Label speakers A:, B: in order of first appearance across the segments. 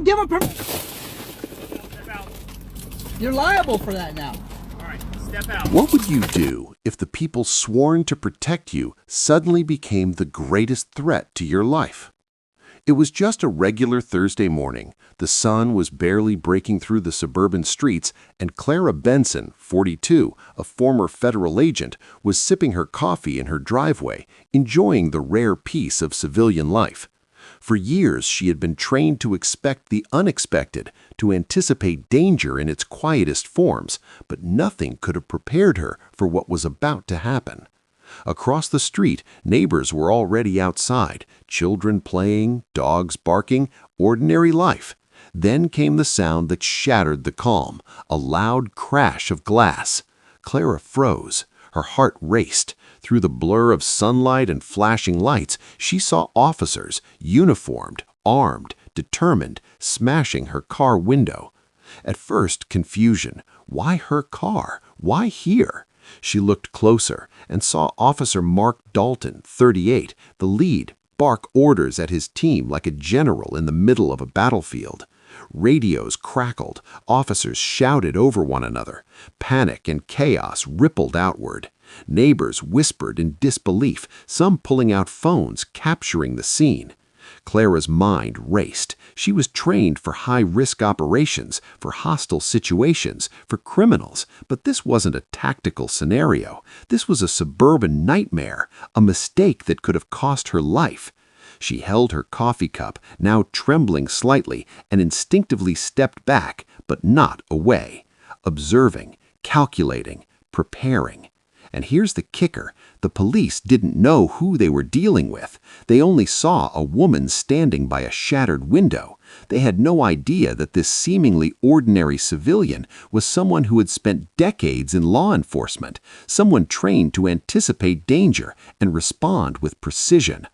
A: don't give a permission.
B: Step out.
A: You're liable for that now.
B: All right, step out.
C: What would you do if the people sworn to protect you suddenly became the greatest threat to your life? It was just a regular Thursday morning. The sun was barely breaking through the suburban streets, and Clara Benson, 42, a former federal agent, was sipping her coffee in her driveway, enjoying the rare peace of civilian life. For years, she had been trained to expect the unexpected, to anticipate danger in its quietest forms, but nothing could have prepared her for what was about to happen. Across the street, neighbors were already outside, children playing, dogs barking, ordinary life. Then came the sound that shattered the calm, a loud crash of glass. Clara froze. Her heart raced. Through the blur of sunlight and flashing lights, she saw officers, uniformed, armed, determined, smashing her car window. At first, confusion. Why her car? Why here? She looked closer and saw Officer Mark Dalton, 38, the lead, bark orders at his team like a general in the middle of a battlefield. Radios crackled, officers shouted over one another. Panic and chaos rippled outward. Neighbors whispered in disbelief, some pulling out phones, capturing the scene. Clara's mind raced. She was trained for high-risk operations, for hostile situations, for criminals, but this wasn't a tactical scenario. This was a suburban nightmare, a mistake that could have cost her life. She held her coffee cup, now trembling slightly, and instinctively stepped back, but not away, observing, calculating, preparing. And here's the kicker. The police didn't know who they were dealing with. They only saw a woman standing by a shattered window. They had no idea that this seemingly ordinary civilian was someone who had spent decades in law enforcement, someone trained to anticipate danger and respond with precision.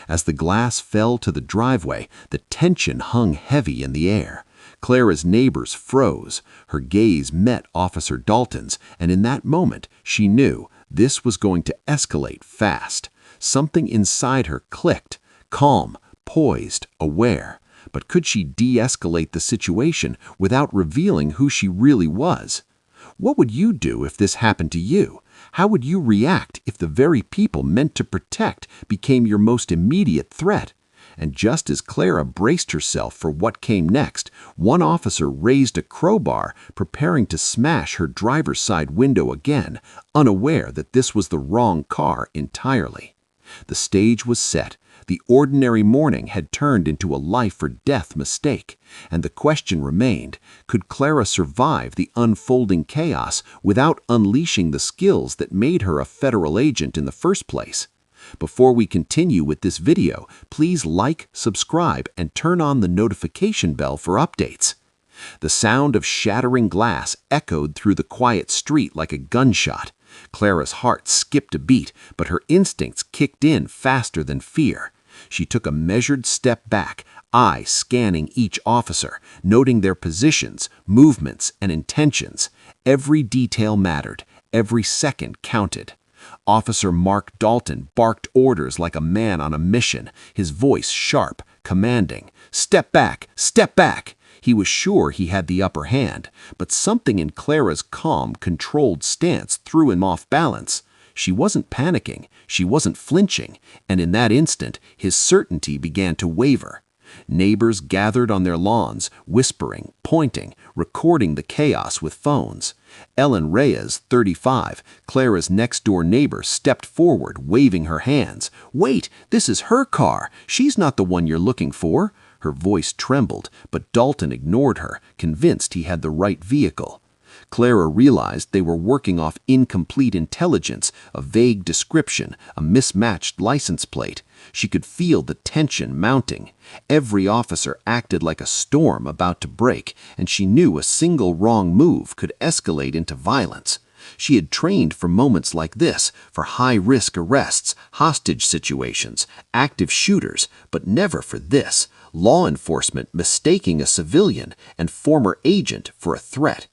C: As the glass fell to the driveway, the tension hung heavy in the air. Clara's neighbors froze. Her gaze met Officer Dalton's, and in that moment, she knew this was going to escalate fast. Something inside her clicked, calm, poised, aware. But could she de-escalate the situation without revealing who she really was? What would you do if this happened to you? How would you react if the very people meant to protect became your most immediate threat? And just as Clara braced herself for what came next, one officer raised a crowbar, preparing to smash her driver's side window again, unaware that this was the wrong car entirely. The stage was set. The ordinary morning had turned into a life-or-death mistake, and the question remained, could Clara survive the unfolding chaos without unleashing the skills that made her a federal agent in the first place? Before we continue with this video, please like, subscribe, and turn on the notification bell for updates. The sound of shattering glass echoed through the quiet street like a gunshot. Clara's heart skipped a beat, but her instincts kicked in faster than fear. She took a measured step back, eye scanning each officer, noting their positions, movements, and intentions. Every detail mattered. Every second counted. Officer Mark Dalton barked orders like a man on a mission, his voice sharp, commanding. Step back! Step back! He was sure he had the upper hand, but something in Clara's calm, controlled stance threw him off balance. She wasn't panicking, she wasn't flinching, and in that instant, his certainty began to waver. Neighbors gathered on their lawns, whispering, pointing, recording the chaos with phones. Ellen Reyes, 35, Clara's next-door neighbor, stepped forward, waving her hands. "Wait, this is her car. She's not the one you're looking for." Her voice trembled, but Dalton ignored her, convinced he had the right vehicle. Clara realized they were working off incomplete intelligence, a vague description, a mismatched license plate. She could feel the tension mounting. Every officer acted like a storm about to break, and she knew a single wrong move could escalate into violence. She had trained for moments like this, for high-risk arrests, hostage situations, active shooters, but never for this, law enforcement mistaking a civilian and former agent for a threat.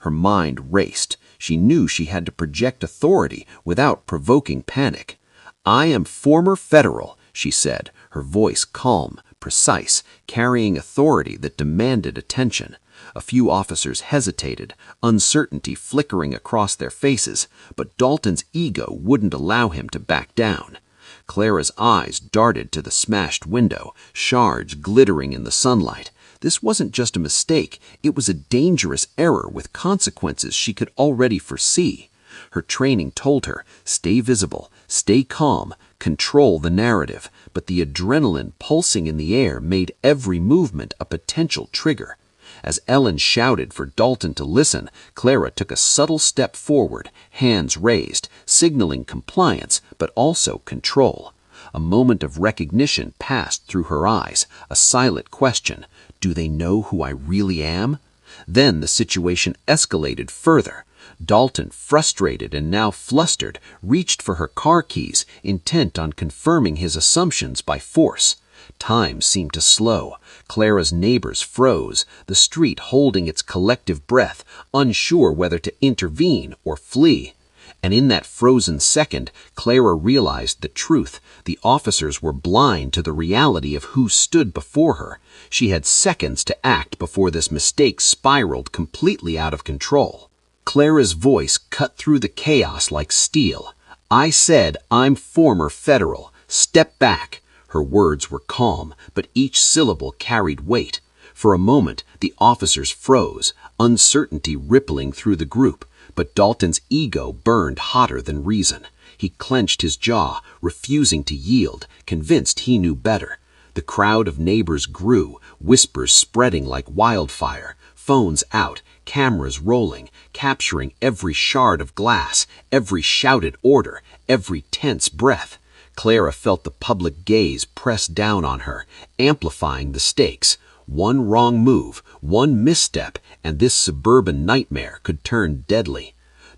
C: Her mind raced. She knew she had to project authority without provoking panic. "I am former federal," she said, her voice calm,
D: precise, carrying authority that demanded attention. A few officers hesitated, uncertainty flickering across their faces, but Dalton's ego wouldn't allow him to back down. Clara's eyes darted to the smashed window, shards glittering in the sunlight. This wasn't just a mistake, it was a dangerous error with consequences she could already foresee. Her training told her, stay visible, stay calm, control the narrative, but the adrenaline pulsing in the air made every movement a potential trigger. As Ellen shouted for Dalton to listen, Clara took a subtle step forward, hands raised, signaling compliance, but also control. A moment of recognition passed through her eyes, a silent question. Do they know who I really am? Then the situation escalated further. Dalton, frustrated and now flustered, reached for her car keys, intent on confirming his assumptions by force. Time seemed to slow. Clara's neighbors froze, the street holding its collective breath, unsure whether to intervene or flee. And in that frozen second, Clara realized the truth. The officers were blind to the reality of who stood before her. She had seconds to act before this mistake spiraled completely out of control. Clara's voice cut through the chaos like steel. I said, I'm former federal. Step back. Her words were calm, but each syllable carried weight. For a moment, the officers froze, uncertainty rippling through the group. But Dalton's ego burned hotter than reason. He clenched his jaw, refusing to yield, convinced he knew better. The crowd of neighbors grew, whispers spreading like wildfire, phones out, cameras rolling, capturing every shard of glass, every shouted order, every tense breath. Clara felt the public gaze press down on her, amplifying the stakes. One wrong move, one misstep, and this suburban nightmare could turn deadly.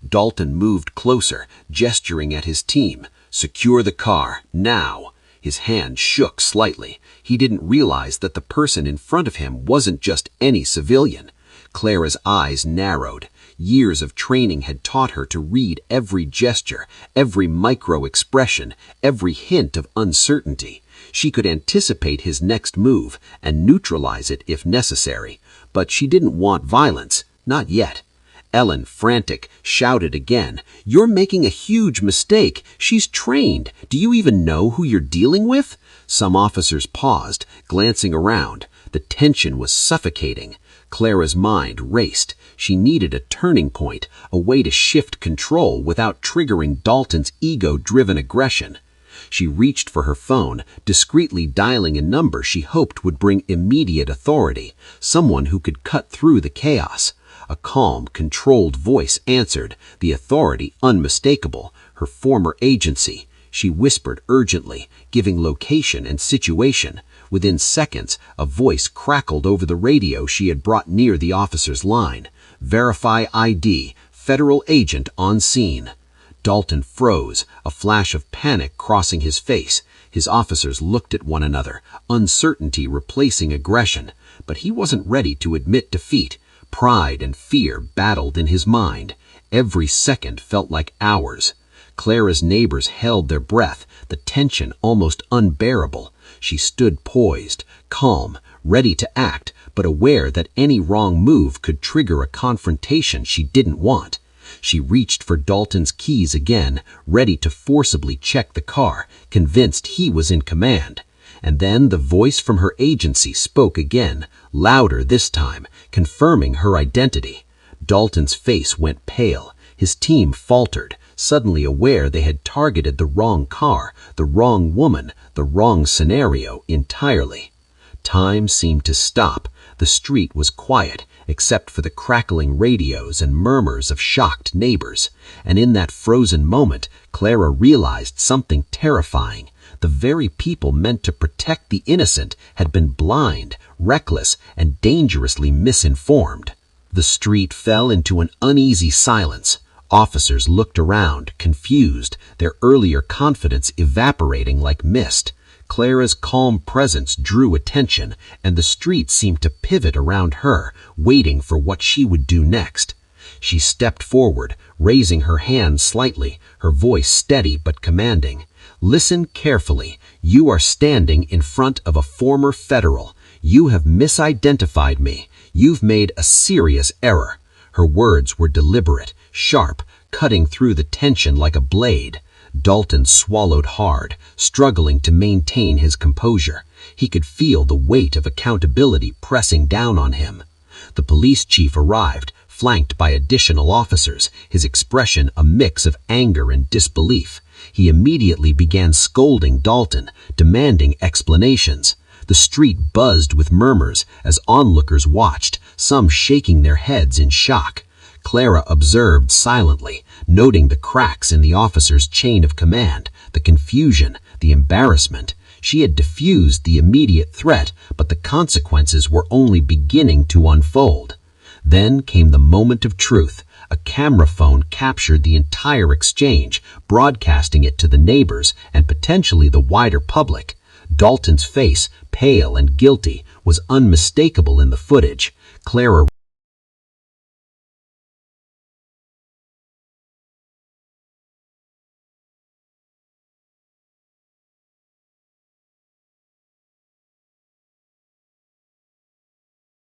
D: Dalton moved closer, gesturing at his team. Secure the car, now. His hand shook slightly. He didn't realize that the person in front of him wasn't just any civilian. Clara's eyes narrowed. Years of training had taught her to read every gesture, every micro-expression, every hint of uncertainty. She could anticipate his next move and neutralize it if necessary, but she didn't want violence, not yet. Ellen, frantic, shouted again, You're making a huge mistake. She's trained. Do you even know who you're dealing with? Some officers paused, glancing around. The tension was suffocating. Clara's mind raced. She needed a turning point, a way to shift control without triggering Dalton's ego-driven aggression. She reached for her phone, discreetly dialing a number she hoped would bring immediate authority, someone who could cut through the chaos. A calm, controlled voice answered, the authority unmistakable, her former agency. She whispered urgently, giving location and situation. Within seconds, a voice crackled over the radio she had brought near the officer's line. Verify ID, federal agent on scene. Dalton froze, a flash of panic crossing his face. His officers looked at one another, uncertainty replacing aggression. But he wasn't ready to admit defeat. Pride and fear battled in his mind. Every second felt like hours. Clara's neighbors held their breath, the tension almost unbearable. She stood poised, calm, ready to act, but aware that any wrong move could trigger a confrontation she didn't want. She reached for Dalton's keys again, ready to forcibly check the car, convinced he was in command. And then the voice from her agency spoke again, louder this time, confirming her identity. Dalton's face went pale. His team faltered, suddenly aware they had targeted the wrong car, the wrong woman, the wrong scenario entirely. Time seemed to stop. The street was quiet, except for the crackling radios and murmurs of shocked neighbors. And in that frozen moment, Clara realized something terrifying. The very people meant to protect the innocent had been blind, reckless, and dangerously misinformed. The street fell into an uneasy silence. Officers looked around, confused, their earlier confidence evaporating like mist. Clara's calm presence drew attention, and the street seemed to pivot around her, waiting for what she would do next. She stepped forward, raising her hand slightly, her voice steady but commanding. Listen carefully. You are standing in front of a former federal. You have misidentified me. You've made a serious error." Her words were deliberate, sharp, cutting through the tension like a blade. Dalton swallowed hard, struggling to maintain his composure. He could feel the weight of accountability pressing down on him. The police chief arrived, flanked by additional officers, his expression a mix of anger and disbelief. He immediately began scolding Dalton, demanding explanations. The street buzzed with murmurs as onlookers watched, some shaking their heads in shock. Clara observed silently, noting the cracks in the officer's chain of command, the confusion, the embarrassment. She had diffused the immediate threat, but the consequences were only beginning to unfold. Then came the moment of truth. A camera phone captured the entire exchange, broadcasting it to the neighbors and potentially the wider public. Dalton's face, pale and guilty, was unmistakable in the footage. Clara